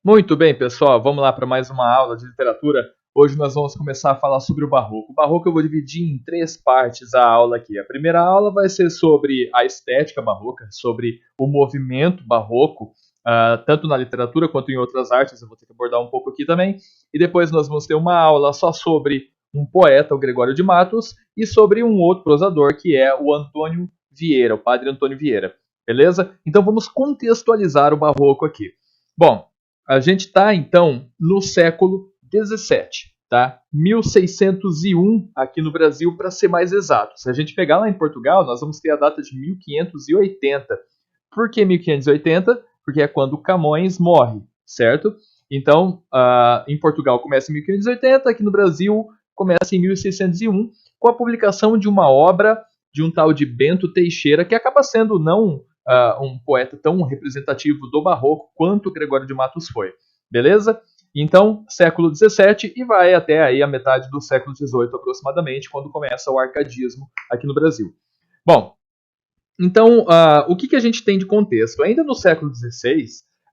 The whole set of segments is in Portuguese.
Muito bem, pessoal, vamos lá para mais uma aula de literatura. Hoje nós vamos começar a falar sobre o Barroco. O Barroco eu vou dividir em três partes a aula aqui. A primeira aula vai ser sobre a estética barroca, sobre o movimento barroco, tanto na literatura quanto em outras artes. Eu vou ter que abordar um pouco aqui também. E depois nós vamos ter uma aula só sobre um poeta, o Gregório de Matos, e sobre um outro prosador, que é o Antônio Vieira, o padre Antônio Vieira. Beleza? Então vamos contextualizar o Barroco aqui. Bom, a gente está, então, no século XVII, tá? 1601 aqui no Brasil, para ser mais exato. Se a gente pegar lá em Portugal, nós vamos ter a data de 1580. Por que 1580? Porque é quando Camões morre, certo? Então, em Portugal começa em 1580, aqui no Brasil começa em 1601, com a publicação de uma obra de um tal de Bento Teixeira, que acaba sendo não um poeta tão representativo do Barroco quanto Gregório de Matos foi. Beleza? Então, século XVII e vai até aí a metade do século XVIII aproximadamente, quando começa o arcadismo aqui no Brasil. Bom, então, o que a gente tem de contexto? Ainda no século XVI,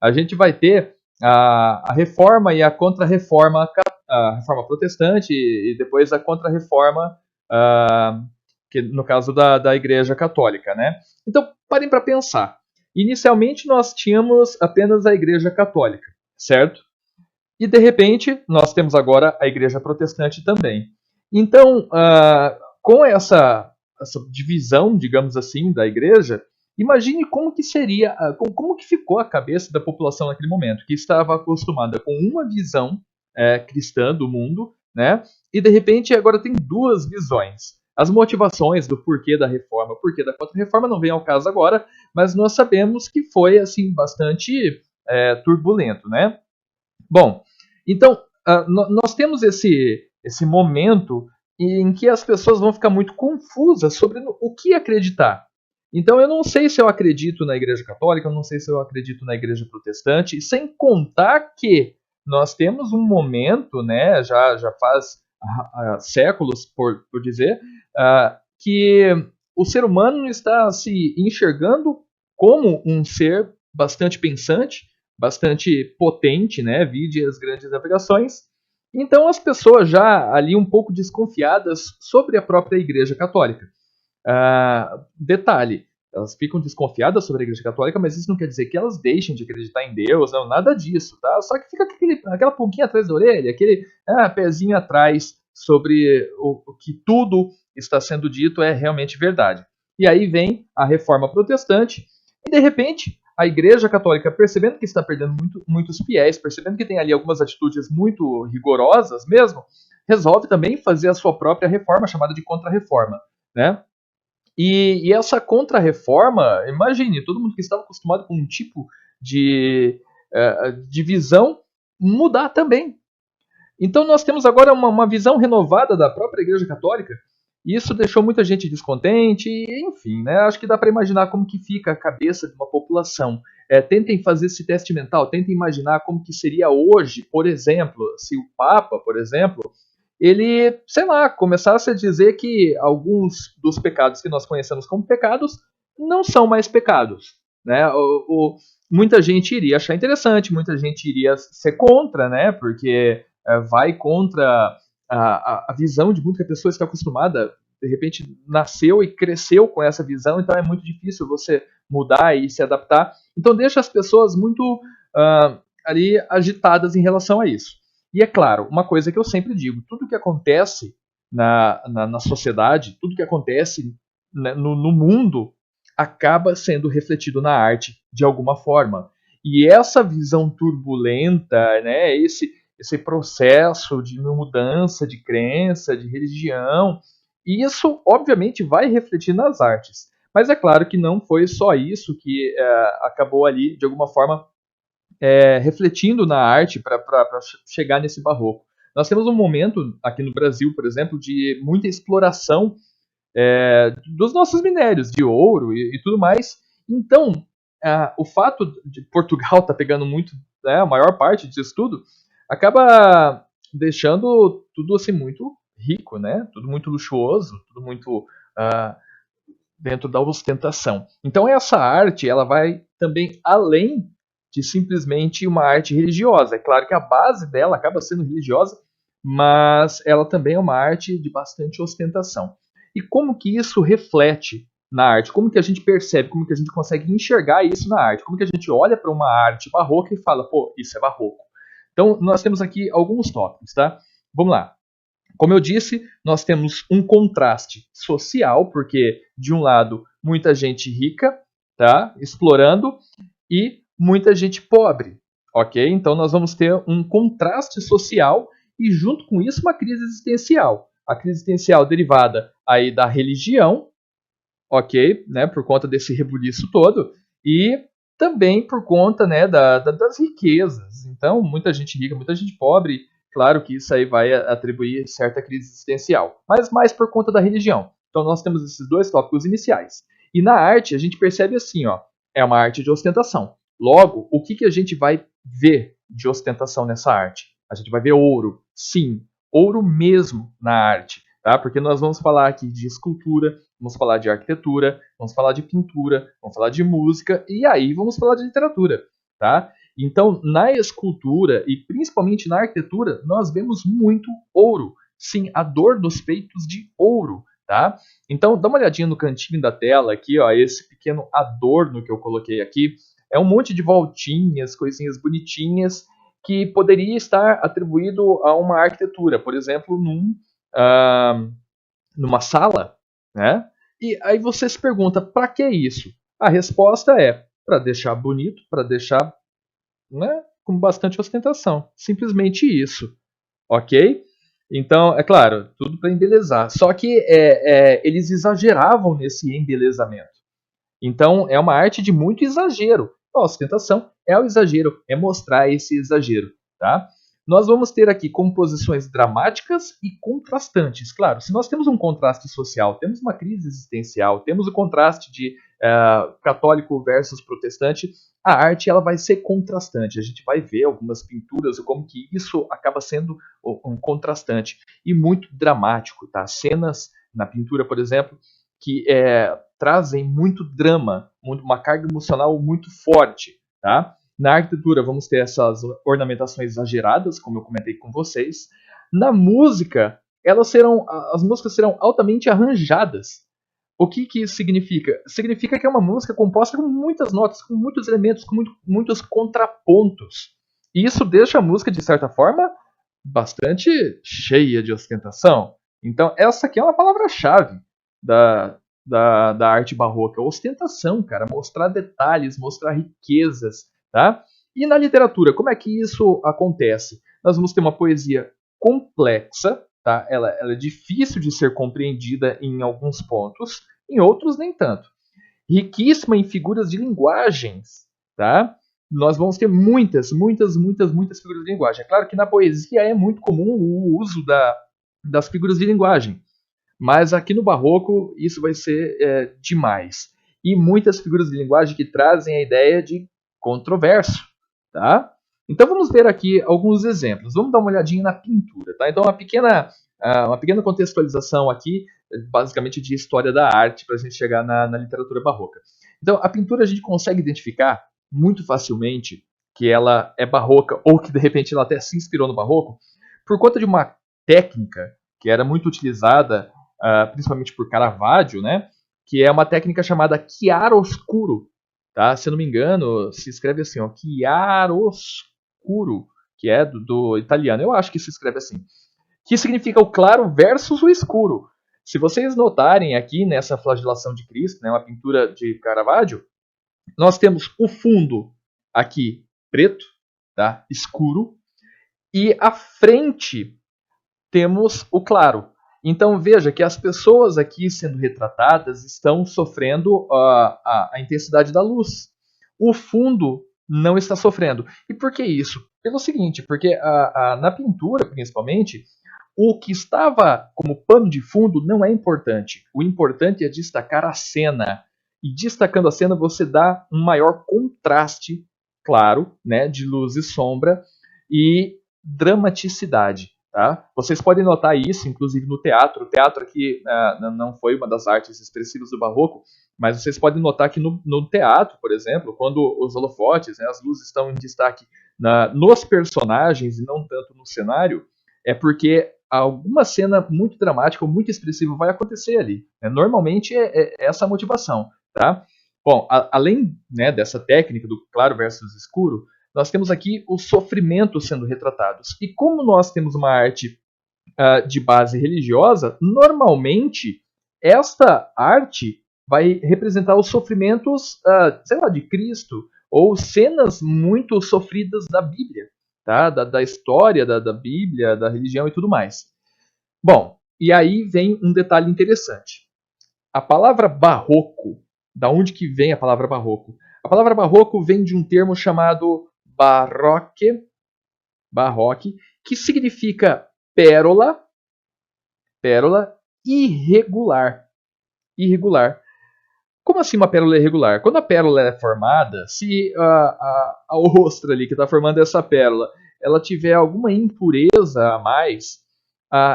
a gente vai ter a reforma e a contra-reforma, a reforma protestante e depois a contra-reforma, que no caso da Igreja Católica, né? Então, parem para pensar. Inicialmente, nós tínhamos apenas a Igreja Católica, certo? E, de repente, nós temos agora a Igreja Protestante também. Então, com essa divisão, digamos assim, da Igreja, imagine como que seria, como que ficou a cabeça da população naquele momento, que estava acostumada com uma visão cristã do mundo, né? E, de repente, agora tem duas visões. As motivações do porquê da reforma, o porquê da contra-reforma não vem ao caso agora, mas nós sabemos que foi, assim, bastante turbulento, né? Bom, então, nós temos esse momento em que as pessoas vão ficar muito confusas sobre o que acreditar. Então, eu não sei se eu acredito na Igreja Católica, eu não sei se eu acredito na Igreja Protestante, sem contar que nós temos um momento, né, já faz séculos, por dizer, que o ser humano está se enxergando como um ser bastante pensante, bastante potente, né? Vide as grandes navegações. Então as pessoas já ali um pouco desconfiadas sobre a própria Igreja Católica. Detalhe, elas ficam desconfiadas sobre a Igreja Católica, mas isso não quer dizer que elas deixem de acreditar em Deus, não, nada disso, tá? Só que fica aquela pulguinha atrás da orelha, aquele pezinho atrás sobre o que tudo está sendo dito é realmente verdade. E aí vem a Reforma Protestante, e de repente a Igreja Católica, percebendo que está perdendo muitos fiéis, percebendo que tem ali algumas atitudes muito rigorosas mesmo, resolve também fazer a sua própria reforma, chamada de Contra-Reforma, né? E essa contra-reforma, imagine, todo mundo que estava acostumado com um tipo de visão mudar também. Então nós temos agora uma visão renovada da própria Igreja Católica, e isso deixou muita gente descontente, enfim, né? Acho que dá para imaginar como que fica a cabeça de uma população. Tentem fazer esse teste mental, tentem imaginar como que seria hoje, por exemplo, se o Papa, por exemplo, ele, sei lá, começasse a dizer que alguns dos pecados que nós conhecemos como pecados não são mais pecados, né? Muita gente iria achar interessante, muita gente iria ser contra, né? Porque vai contra a visão de muita pessoa que está acostumada, de repente nasceu e cresceu com essa visão, então é muito difícil você mudar e se adaptar. Então deixa as pessoas muito ali agitadas em relação a isso. E é claro, uma coisa que eu sempre digo, tudo que acontece na sociedade, tudo que acontece no mundo, acaba sendo refletido na arte de alguma forma. E essa visão turbulenta, né, esse processo de mudança de crença, de religião, isso obviamente vai refletir nas artes. Mas é claro que não foi só isso que acabou ali, de alguma forma, refletindo na arte para chegar nesse barroco. Nós temos um momento aqui no Brasil, por exemplo, de muita exploração dos nossos minérios, de ouro e tudo mais. Então, o fato de Portugal estar pegando muito, a maior parte disso tudo, acaba deixando tudo assim muito rico, né? Tudo muito luxuoso, tudo muito dentro da ostentação. Então essa arte ela vai também além de simplesmente uma arte religiosa. É claro que a base dela acaba sendo religiosa, mas ela também é uma arte de bastante ostentação. E como que isso reflete na arte? Como que a gente percebe, como que a gente consegue enxergar isso na arte? Como que a gente olha para uma arte barroca e fala, pô, isso é barroco? Então, nós temos aqui alguns tópicos, tá? Vamos lá. Como eu disse, nós temos um contraste social, porque de um lado muita gente rica, tá, explorando, e muita gente pobre, ok? Então nós vamos ter um contraste social e junto com isso uma crise existencial. A crise existencial derivada aí da religião, ok, né, por conta desse rebuliço todo, e também por conta, né, das riquezas. Então muita gente rica, muita gente pobre. Claro que isso aí vai atribuir certa crise existencial, mas mais por conta da religião. Então nós temos esses dois tópicos iniciais. E na arte a gente percebe assim, ó, é uma arte de ostentação. Logo, o que a gente vai ver de ostentação nessa arte? A gente vai ver ouro, sim, ouro mesmo na arte, tá? Porque nós vamos falar aqui de escultura, vamos falar de arquitetura, vamos falar de pintura, vamos falar de música e aí vamos falar de literatura, tá? Então, na escultura e principalmente na arquitetura, nós vemos muito ouro. Sim, a dor dos peitos de ouro, tá? Então, dá uma olhadinha no cantinho da tela aqui, ó, esse pequeno adorno que eu coloquei aqui. É um monte de voltinhas, coisinhas bonitinhas, que poderia estar atribuído a uma arquitetura, por exemplo, numa sala, né? E aí você se pergunta, para que isso? A resposta é para deixar bonito, para deixar, né, com bastante ostentação. Simplesmente isso, ok? Então, é claro, tudo para embelezar. Só que eles exageravam nesse embelezamento. Então, é uma arte de muito exagero. A ostentação é o exagero, é mostrar esse exagero, tá? Nós vamos ter aqui composições dramáticas e contrastantes. Claro, se nós temos um contraste social, temos uma crise existencial, temos o contraste de católico versus protestante, a arte ela vai ser contrastante. A gente vai ver algumas pinturas como que isso acaba sendo um contrastante e muito dramático, tá? Cenas na pintura, por exemplo, que trazem muito drama, uma carga emocional muito forte, tá? Na arquitetura vamos ter essas ornamentações exageradas, como eu comentei com vocês. Na música, as músicas serão altamente arranjadas. O que isso significa? Significa que é uma música composta com muitas notas, com muitos elementos, com muitos contrapontos. E isso deixa a música, de certa forma, bastante cheia de ostentação. Então, essa aqui é uma palavra-chave da arte barroca. Ostentação, cara. Mostrar detalhes, mostrar riquezas, tá? E na literatura, como é que isso acontece? Nós vamos ter uma poesia complexa, tá? Ela é difícil de ser compreendida em alguns pontos, em outros nem tanto. Riquíssima em figuras de linguagens, tá? Nós vamos ter muitas figuras de linguagem. É claro que na poesia é muito comum o uso das figuras de linguagem, mas aqui no barroco isso vai ser demais. E muitas figuras de linguagem que trazem a ideia de controverso, tá? Então vamos ver aqui alguns exemplos. Vamos dar uma olhadinha na pintura, tá? Então uma pequena contextualização aqui, basicamente de história da arte, para a gente chegar na literatura barroca. Então a pintura a gente consegue identificar muito facilmente que ela é barroca ou que de repente ela até se inspirou no barroco por conta de uma técnica que era muito utilizada principalmente por Caravaggio, né? Que é uma técnica chamada chiaroscuro, tá? Se eu não me engano, se escreve assim, ó, chiaroscuro, que é do italiano. Eu acho que se escreve assim. Que significa o claro versus o escuro. Se vocês notarem aqui nessa flagelação de Cristo, né, uma pintura de Caravaggio, nós temos o fundo aqui preto, tá? Escuro, e a frente temos o claro. Então veja que as pessoas aqui sendo retratadas estão sofrendo a intensidade da luz. O fundo não está sofrendo. E por que isso? Pelo seguinte, porque na pintura, principalmente, o que estava como pano de fundo não é importante. O importante é destacar a cena. E destacando a cena, você dá um maior contraste, claro, né, de luz e sombra, e dramaticidade. Tá? Vocês podem notar isso, inclusive, no teatro. O teatro aqui não foi uma das artes expressivas do barroco, Mas vocês podem notar que no teatro, por exemplo, quando os holofotes, né, as luzes estão em destaque nos personagens e não tanto no cenário, é porque alguma cena muito dramática ou muito expressiva vai acontecer ali. Né? Normalmente é essa a motivação. Tá? Bom, além, né, dessa técnica do claro versus escuro, nós temos aqui o sofrimento sendo retratados. E como nós temos uma arte de base religiosa, normalmente esta arte vai representar os sofrimentos, sei lá, de Cristo, ou cenas muito sofridas da Bíblia, tá? Da história da Bíblia, da religião e tudo mais. Bom, e aí vem um detalhe interessante. A palavra barroco, da onde que vem a palavra barroco? A palavra barroco vem de um termo chamado barroque, que significa pérola, pérola irregular. Irregular. Como assim uma pérola irregular? Quando a pérola é formada, se a ostra ali que está formando essa pérola, ela tiver alguma impureza a mais,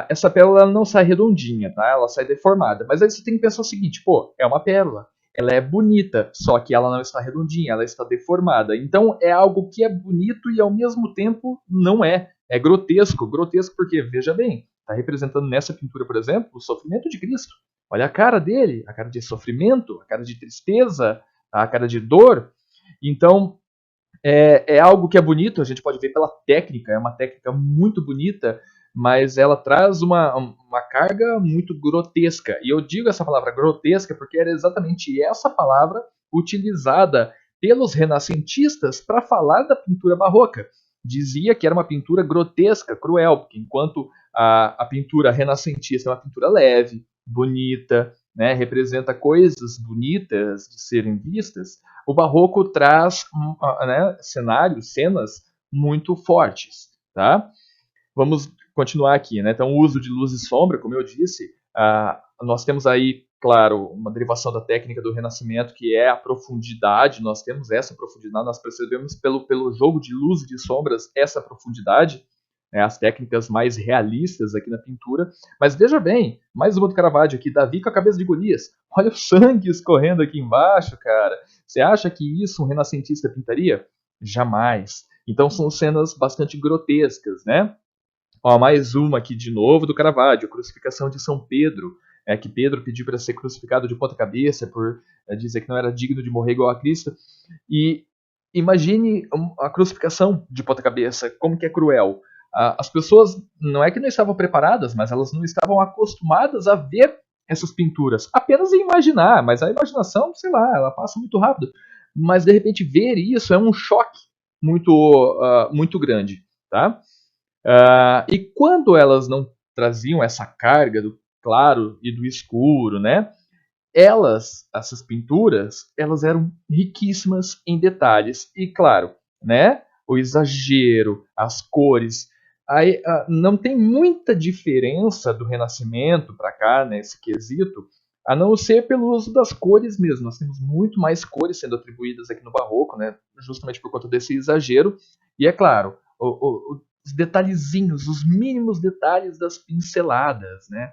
essa pérola não sai redondinha, tá? Ela sai deformada. Mas aí você tem que pensar o seguinte, pô, é uma pérola. Ela é bonita, só que ela não está redondinha, ela está deformada. Então é algo que é bonito e ao mesmo tempo não é. É grotesco. Grotesco porque, veja bem, está representando nessa pintura, por exemplo, o sofrimento de Cristo. Olha a cara dele, a cara de sofrimento, a cara de tristeza, a cara de dor. Então, é algo que é bonito, a gente pode ver pela técnica, é uma técnica muito bonita, mas ela traz uma carga muito grotesca. E eu digo essa palavra grotesca porque era exatamente essa palavra utilizada pelos renascentistas para falar da pintura barroca. Dizia que era uma pintura grotesca, cruel, porque enquanto a pintura renascentista é uma pintura leve, bonita, né, representa coisas bonitas de serem vistas, o barroco traz né, cenários, cenas muito fortes. Tá? Vamos continuar aqui. Né? Então, o uso de luz e sombra, como eu disse, nós temos aí, claro, uma derivação da técnica do Renascimento, que é a profundidade. Nós temos essa profundidade, nós percebemos pelo jogo de luz e de sombras essa profundidade, né, as técnicas mais realistas aqui na pintura. Mas veja bem, mais uma do Caravaggio aqui, Davi com a cabeça de Golias. Olha o sangue escorrendo aqui embaixo, cara. Você acha que isso um renascentista pintaria? Jamais. Então são cenas bastante grotescas, né? Ó, mais uma aqui de novo do Caravaggio, a crucificação de São Pedro, que Pedro pediu para ser crucificado de ponta cabeça por dizer que não era digno de morrer igual a Cristo. E imagine a crucificação de ponta cabeça, como que é cruel. As pessoas não é que não estavam preparadas, mas elas não estavam acostumadas a ver essas pinturas, apenas em imaginar, mas a imaginação, sei lá, ela passa muito rápido. Mas de repente ver isso é um choque muito grande, tá? E quando elas não traziam essa carga do claro e do escuro, né? Essas pinturas, elas eram riquíssimas em detalhes. E claro, né? O exagero, as cores. Aí, não tem muita diferença do Renascimento para cá, nesse quesito, a não ser pelo uso das cores mesmo. Nós temos muito mais cores sendo atribuídas aqui no Barroco, né? Justamente por conta desse exagero. E é claro, os detalhezinhos, os mínimos detalhes das pinceladas, né?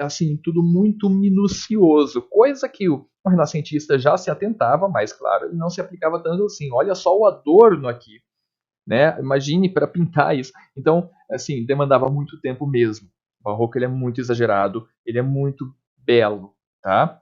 Assim, tudo muito minucioso, coisa que o renascentista já se atentava, mas claro, ele não se aplicava tanto assim. Olha só o adorno aqui, né? Imagine para pintar isso. Então, assim, demandava muito tempo mesmo. O barroco ele é muito exagerado, ele é muito belo, tá?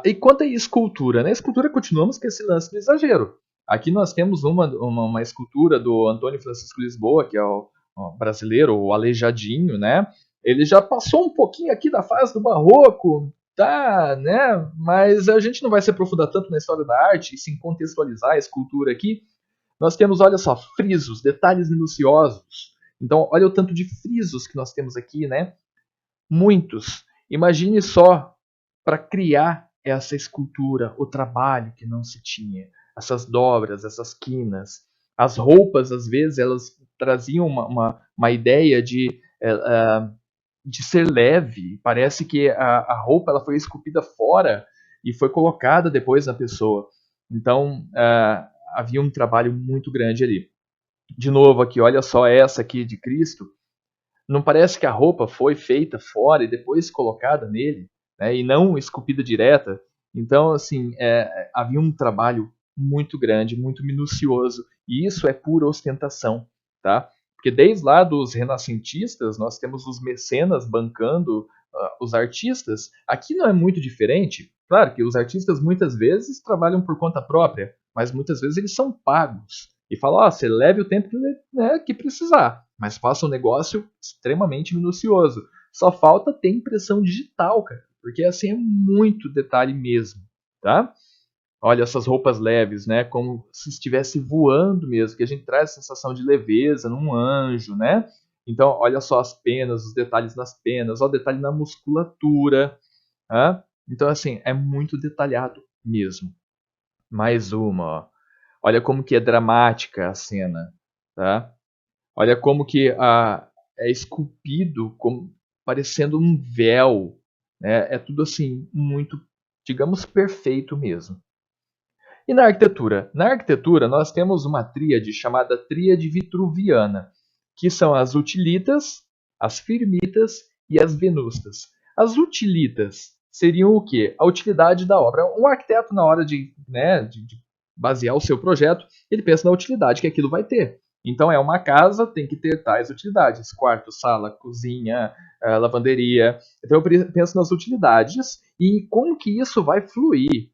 E quanto à escultura, na escultura continuamos com esse lance do exagero. Aqui nós temos uma escultura do Antônio Francisco Lisboa, que é o brasileiro, o Aleijadinho, né? Ele já passou um pouquinho aqui da fase do barroco, tá, né? Mas a gente não vai se aprofundar tanto na história da arte e sim contextualizar a escultura aqui. Nós temos, olha só, frisos, detalhes minuciosos. Então, olha o tanto de frisos que nós temos aqui, né? Muitos. Imagine só para criar essa escultura, o trabalho que não se tinha, essas dobras, essas quinas. As roupas, às vezes, elas traziam uma ideia de ser leve. Parece que a roupa ela foi esculpida fora e foi colocada depois na pessoa. Então, havia um trabalho muito grande ali. De novo aqui, olha só essa aqui de Cristo. Não parece que a roupa foi feita fora e depois colocada nele? né, e não esculpida direta. Então, assim, havia um trabalho muito grande, muito minucioso, e isso é pura ostentação, tá? Porque desde lá dos renascentistas, nós temos os mecenas bancando os artistas. Aqui não é muito diferente. Claro que os artistas muitas vezes trabalham por conta própria, mas muitas vezes eles são pagos. E falam, você leve o tempo que precisar, mas faça um negócio extremamente minucioso. Só falta ter impressão digital, cara, porque assim é muito detalhe mesmo, tá? Olha essas roupas leves, né? Como se estivesse voando mesmo, que a gente traz a sensação de leveza, num anjo, né? Então, olha só as penas, os detalhes nas penas, olha o detalhe na musculatura. Tá? Então, assim, é muito detalhado mesmo. Mais uma, ó. Olha como que é dramática a cena, tá? Olha como que é esculpido como parecendo um véu, né? É tudo assim muito, digamos, perfeito mesmo. E na arquitetura? Na arquitetura, nós temos uma tríade chamada tríade vitruviana, que são as utilitas, as firmitas e as venustas. As utilitas seriam o quê? A utilidade da obra. Um arquiteto, na hora de basear o seu projeto, ele pensa na utilidade que aquilo vai ter. Então, é uma casa, tem que ter tais utilidades: quarto, sala, cozinha, lavanderia. Então, eu penso nas utilidades e como que isso vai fluir.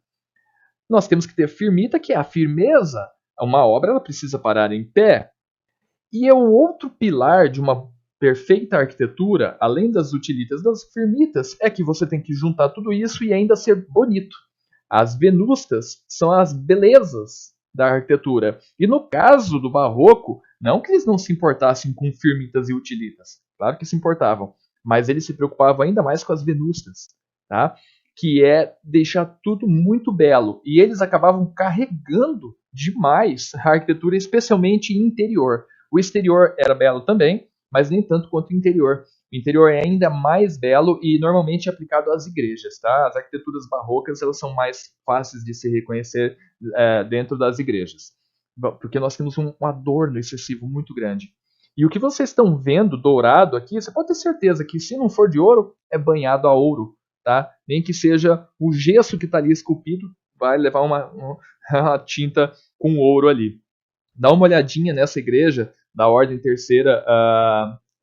Nós temos que ter firmita, que é a firmeza. Uma obra ela precisa parar em pé. E é o outro pilar de uma perfeita arquitetura, além das utilitas das firmitas, é que você tem que juntar tudo isso e ainda ser bonito. As venustas são as belezas da arquitetura. E no caso do barroco, não que eles não se importassem com firmitas e utilitas. Claro que se importavam. Mas eles se preocupavam ainda mais com as venustas. Tá? Que é deixar tudo muito belo. E eles acabavam carregando demais a arquitetura, especialmente interior. O exterior era belo também, mas nem tanto quanto o interior. O interior é ainda mais belo e normalmente é aplicado às igrejas. Tá? As arquiteturas barrocas elas são mais fáceis de se reconhecer dentro das igrejas, porque nós temos um adorno excessivo muito grande. E o que vocês estão vendo dourado aqui, você pode ter certeza que se não for de ouro, é banhado a ouro. Tá? Nem que seja o gesso que está ali esculpido, vai levar uma tinta com ouro ali. Dá uma olhadinha nessa igreja da Ordem Terceira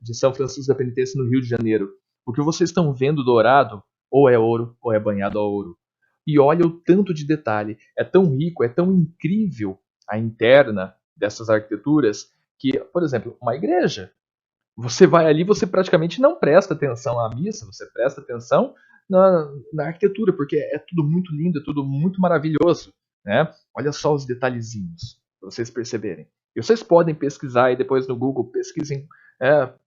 de São Francisco da Penitência no Rio de Janeiro. O que vocês estão vendo dourado, ou é ouro, ou é banhado a ouro. E olha o tanto de detalhe. É tão rico, é tão incrível a interna dessas arquiteturas que, por exemplo, uma igreja. Você vai ali, você praticamente não presta atenção à missa, você presta atenção na arquitetura, porque é tudo muito lindo, é tudo muito maravilhoso. Né? Olha só os detalhezinhos, para vocês perceberem. E vocês podem pesquisar aí depois no Google, pesquisem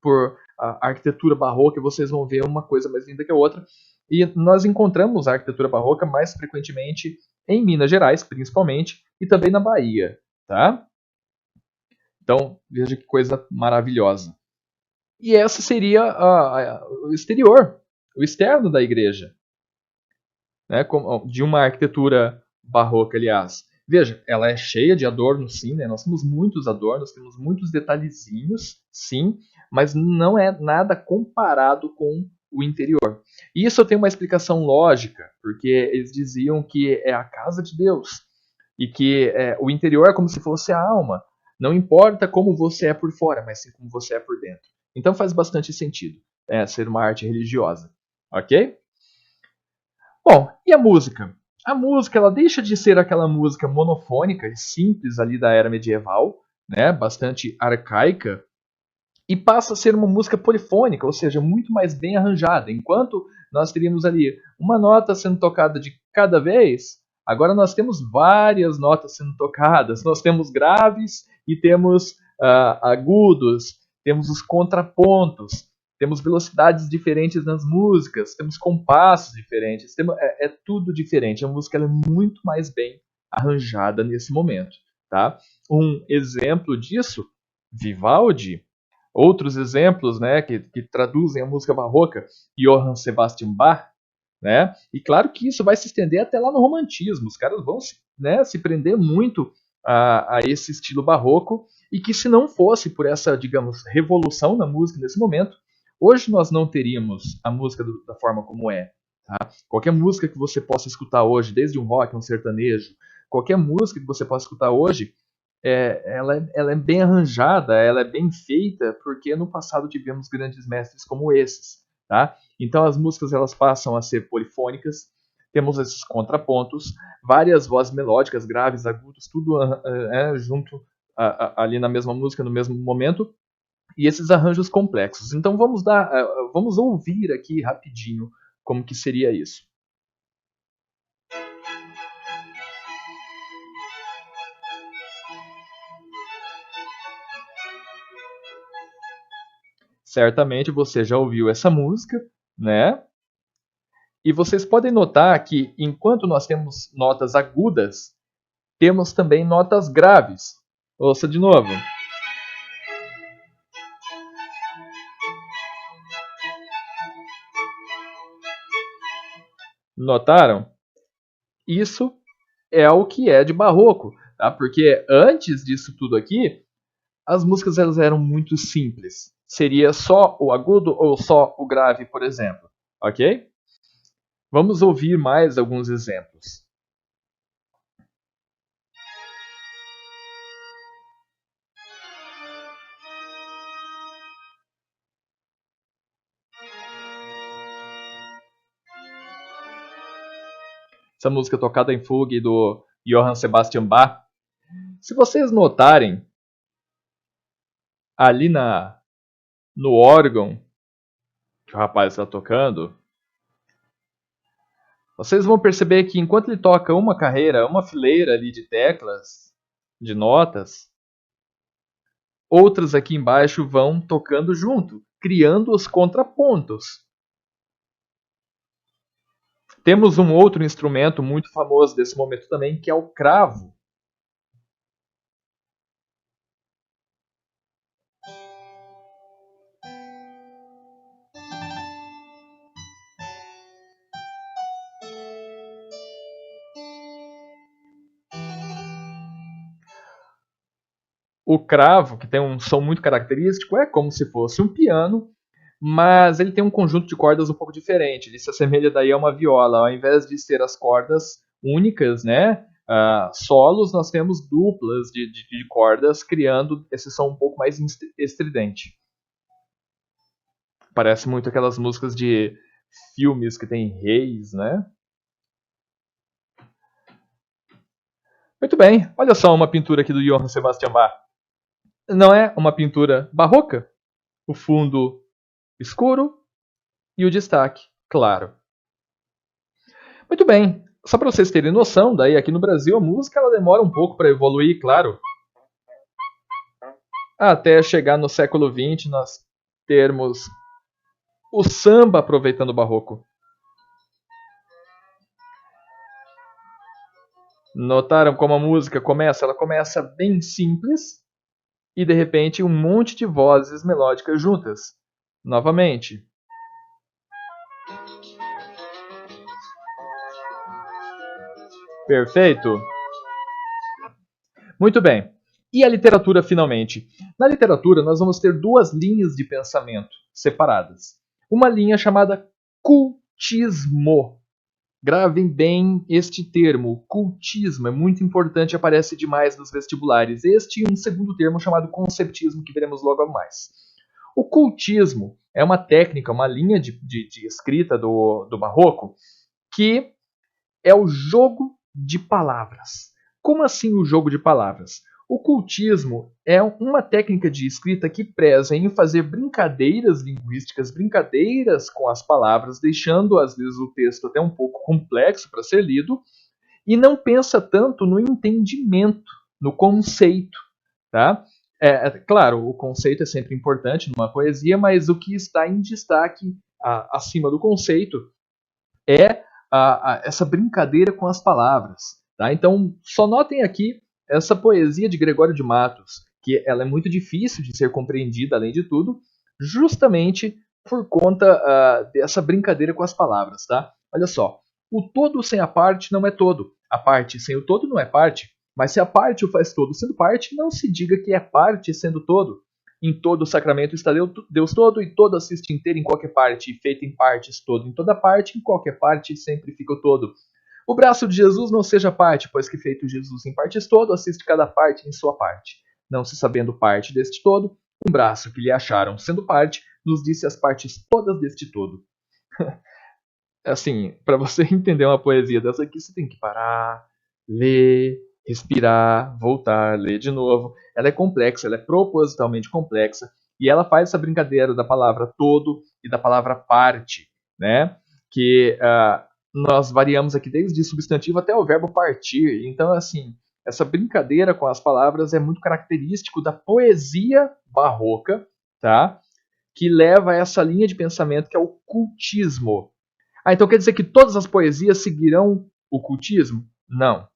por a arquitetura barroca e vocês vão ver uma coisa mais linda que a outra. E nós encontramos a arquitetura barroca mais frequentemente em Minas Gerais, principalmente, e também na Bahia. Tá? Então, veja que coisa maravilhosa. E essa seria o exterior, o externo da igreja, né? De uma arquitetura barroca, aliás. Veja, ela é cheia de adornos, sim, né? Nós temos muitos adornos, temos muitos detalhezinhos, sim, mas não é nada comparado com o interior. E isso tem uma explicação lógica, porque eles diziam que é a casa de Deus e que o interior é como se fosse a alma. Não importa como você é por fora, mas sim como você é por dentro. Então faz bastante sentido ser uma arte religiosa, ok? Bom, e a música? A música ela deixa de ser aquela música monofônica e simples ali da era medieval, né, bastante arcaica, e passa a ser uma música polifônica, ou seja, muito mais bem arranjada. Enquanto nós teríamos ali uma nota sendo tocada de cada vez, agora nós temos várias notas sendo tocadas. Nós temos graves e temos agudos, temos os contrapontos, temos velocidades diferentes nas músicas, temos compassos diferentes, é tudo diferente. A música é muito mais bem arranjada nesse momento. Tá? Um exemplo disso, Vivaldi. Outros exemplos, né, que traduzem a música barroca, Johann Sebastian Bach, né? E claro que isso vai se estender até lá no romantismo. Os caras vão se prender muito a esse estilo barroco e que se não fosse por essa, digamos, revolução na música nesse momento, hoje nós não teríamos a música da forma como é. Qualquer música que você possa escutar hoje, desde um rock, um sertanejo, qualquer música que você possa escutar hoje, ela é bem arranjada, ela é bem feita, porque no passado tivemos grandes mestres como esses. Tá? Então as músicas elas passam a ser polifônicas, temos esses contrapontos, várias vozes melódicas, graves, agudos, tudo junto ali na mesma música, no mesmo momento, e esses arranjos complexos. Então vamos ouvir aqui rapidinho como que seria isso. Certamente você já ouviu essa música, né? E vocês podem notar que enquanto nós temos notas agudas, temos também notas graves. Ouça de novo. Notaram? Isso é o que é de barroco, tá? Porque antes disso tudo aqui, as músicas elas eram muito simples. Seria só o agudo ou só o grave, por exemplo, ok? Vamos ouvir mais alguns exemplos. Essa música tocada em fugue do Johann Sebastian Bach. Se vocês notarem, ali no órgão que o rapaz está tocando, vocês vão perceber que enquanto ele toca uma carreira, uma fileira ali de teclas, de notas, outras aqui embaixo vão tocando junto, criando os contrapontos. Temos um outro instrumento muito famoso desse momento também, que é o cravo. O cravo, que tem um som muito característico, é como se fosse um piano, mas ele tem um conjunto de cordas um pouco diferente. Ele se assemelha daí a uma viola. Ao invés de ter as cordas únicas, né, solos, nós temos duplas de cordas, criando esse som um pouco mais estridente. Parece muito aquelas músicas de filmes que tem reis, né? Muito bem, olha só uma pintura aqui do Johann Sebastian Bach. Não é uma pintura barroca? O fundo escuro e o destaque claro. Muito bem, só para vocês terem noção, daí aqui no Brasil a música ela demora um pouco para evoluir, claro, até chegar no século XX nós termos o samba aproveitando o barroco. Notaram como a música começa? Ela começa bem simples e de repente um monte de vozes melódicas juntas. Novamente. Perfeito? Muito bem. E a literatura, finalmente? Na literatura, nós vamos ter duas linhas de pensamento separadas. Uma linha chamada cultismo. Gravem bem este termo, cultismo, é muito importante, aparece demais nos vestibulares. Este e um segundo termo chamado conceptismo, que veremos logo mais. O cultismo é uma técnica, uma linha de escrita do barroco, que é o jogo de palavras. Como assim o jogo de palavras? O cultismo é uma técnica de escrita que preza em fazer brincadeiras linguísticas, brincadeiras com as palavras, deixando às vezes o texto até um pouco complexo para ser lido, e não pensa tanto no entendimento, no conceito. Tá? Claro, o conceito é sempre importante numa poesia, mas o que está em destaque acima do conceito é essa brincadeira com as palavras. Tá? Então, só notem aqui essa poesia de Gregório de Matos, que ela é muito difícil de ser compreendida, além de tudo, justamente por conta dessa brincadeira com as palavras. Tá? Olha só, o todo sem a parte não é todo. A parte sem o todo não é parte. Mas se a parte o faz todo sendo parte, não se diga que é parte sendo todo. Em todo o sacramento está Deus todo, e todo assiste inteiro em qualquer parte, e feito em partes todo em toda parte, em qualquer parte sempre fica o todo. O braço de Jesus não seja parte, pois que feito Jesus em partes todo, assiste cada parte em sua parte. Não se sabendo parte deste todo, um braço que lhe acharam sendo parte, nos disse as partes todas deste todo. Assim, para você entender uma poesia dessa aqui, você tem que parar, ler, respirar, voltar, ler de novo. Ela é complexa, ela é propositalmente complexa, e ela faz essa brincadeira da palavra todo e da palavra parte, né? Que nós variamos aqui desde substantivo até o verbo partir. Então, assim, essa brincadeira com as palavras é muito característico da poesia barroca, tá? Que leva a essa linha de pensamento que é o cultismo. Então quer dizer que todas as poesias seguirão o cultismo? Não.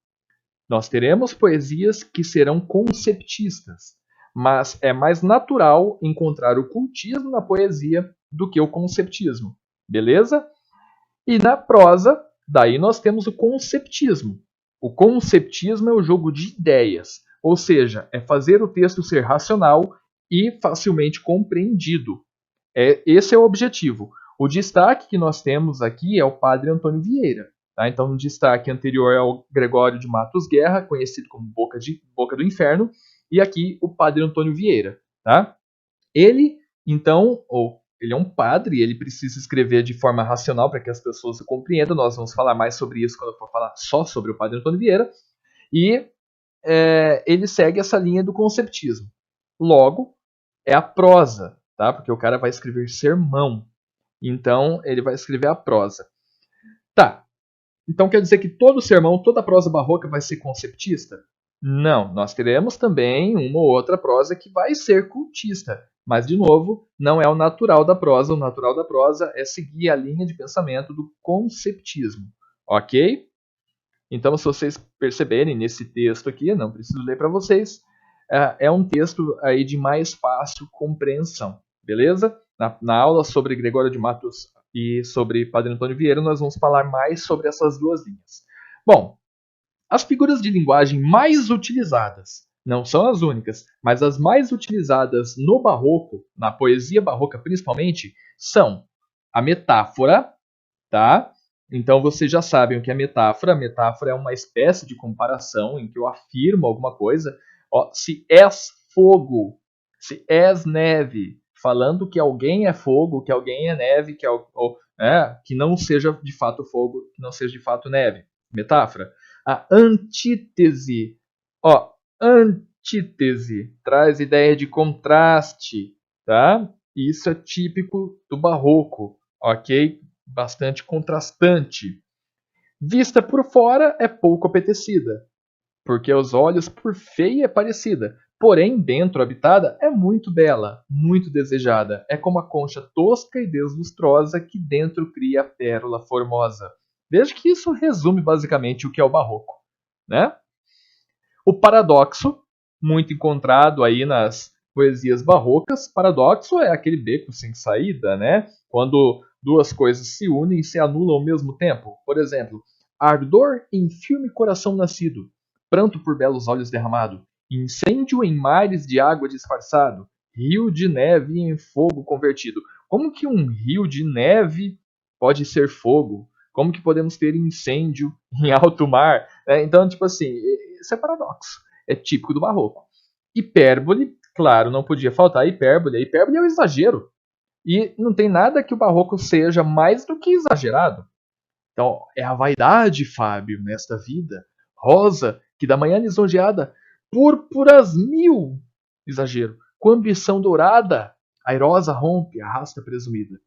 Nós teremos poesias que serão conceptistas, mas é mais natural encontrar o cultismo na poesia do que o conceptismo. Beleza? E na prosa, daí nós temos o conceptismo. O conceptismo é o jogo de ideias, ou seja, é fazer o texto ser racional e facilmente compreendido. Esse é o objetivo. O destaque que nós temos aqui é o padre Antônio Vieira. Tá? Então, o destaque anterior é o Gregório de Matos Guerra, conhecido como Boca do Inferno, e aqui o padre Antônio Vieira. Tá? Ele, então, ele é um padre, ele precisa escrever de forma racional para que as pessoas o compreendam. Nós vamos falar mais sobre isso quando eu for falar só sobre o padre Antônio Vieira. E ele segue essa linha do conceptismo. Logo, é a prosa, tá? Porque o cara vai escrever sermão. Então, ele vai escrever a prosa. Tá. Então, quer dizer que todo sermão, toda prosa barroca vai ser conceptista? Não. Nós teremos também uma ou outra prosa que vai ser cultista. Mas, de novo, não é o natural da prosa. O natural da prosa é seguir a linha de pensamento do conceptismo. Ok? Então, se vocês perceberem nesse texto aqui, não preciso ler para vocês, é um texto aí de mais fácil compreensão, beleza? Na aula sobre Gregório de Matos e sobre Padre Antônio Vieira, nós vamos falar mais sobre essas duas linhas. Bom, as figuras de linguagem mais utilizadas, não são as únicas, mas as mais utilizadas no barroco, na poesia barroca principalmente, são a metáfora, tá? Então vocês já sabem o que é metáfora. A metáfora é uma espécie de comparação em que eu afirmo alguma coisa. Ó, se és fogo, se és neve, falando que alguém é fogo, que alguém é neve, que não seja de fato fogo, que não seja de fato neve. Metáfora. A antítese. Ó, antítese traz ideia de contraste, tá? Isso é típico do barroco, ok? Bastante contrastante. Vista por fora é pouco apetecida, porque aos olhos por feia é parecida, porém dentro habitada é muito bela, muito desejada, é como a concha tosca e deslustrosa que dentro cria a pérola formosa. Veja que isso resume basicamente o que é o barroco, né? O paradoxo, muito encontrado aí nas poesias barrocas. Paradoxo é aquele beco sem saída, né? Quando duas coisas se unem e se anulam ao mesmo tempo. Por exemplo, ardor em firme coração nascido, pranto por belos olhos derramado, incêndio em mares de água disfarçado, rio de neve em fogo convertido. Como que um rio de neve pode ser fogo? Como que podemos ter incêndio em alto mar? Então, tipo assim, isso é paradoxo. É típico do barroco. Hipérbole, claro, não podia faltar hipérbole. A hipérbole é o exagero. E não tem nada que o barroco seja mais do que exagerado. Então, é a vaidade, Fábio, nesta vida. Rosa, que da manhã lisonjeada, púrpuras mil. Exagero. Com ambição dourada, airosa rompe, arrasta presumida.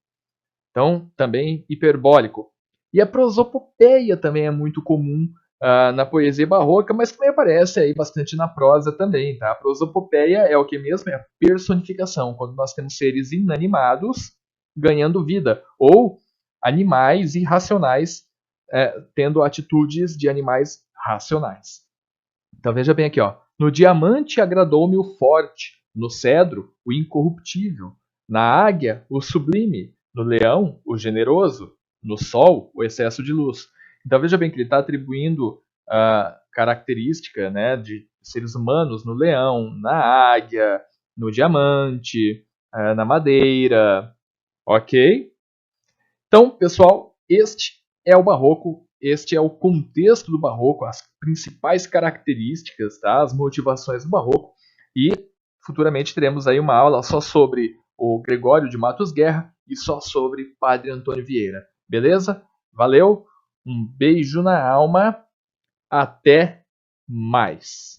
Então, também hiperbólico. E a prosopopeia também é muito comum na poesia barroca, mas também aparece aí bastante na prosa também. Tá? A prosopopeia é o que mesmo? É a personificação, quando nós temos seres inanimados ganhando vida, ou animais irracionais tendo atitudes de animais racionais. Então veja bem aqui, ó. No diamante agradou-me o forte, no cedro o incorruptível, na águia o sublime, no leão o generoso, no sol o excesso de luz. Então veja bem que ele está atribuindo a característica, né, de seres humanos no leão, na águia, no diamante, na madeira, ok? Então, pessoal, este é o Barroco, este é o contexto do Barroco, as principais características, tá? As motivações do Barroco, e futuramente teremos aí uma aula só sobre o Gregório de Matos Guerra e só sobre Padre Antônio Vieira, beleza? Valeu, um beijo na alma, até mais!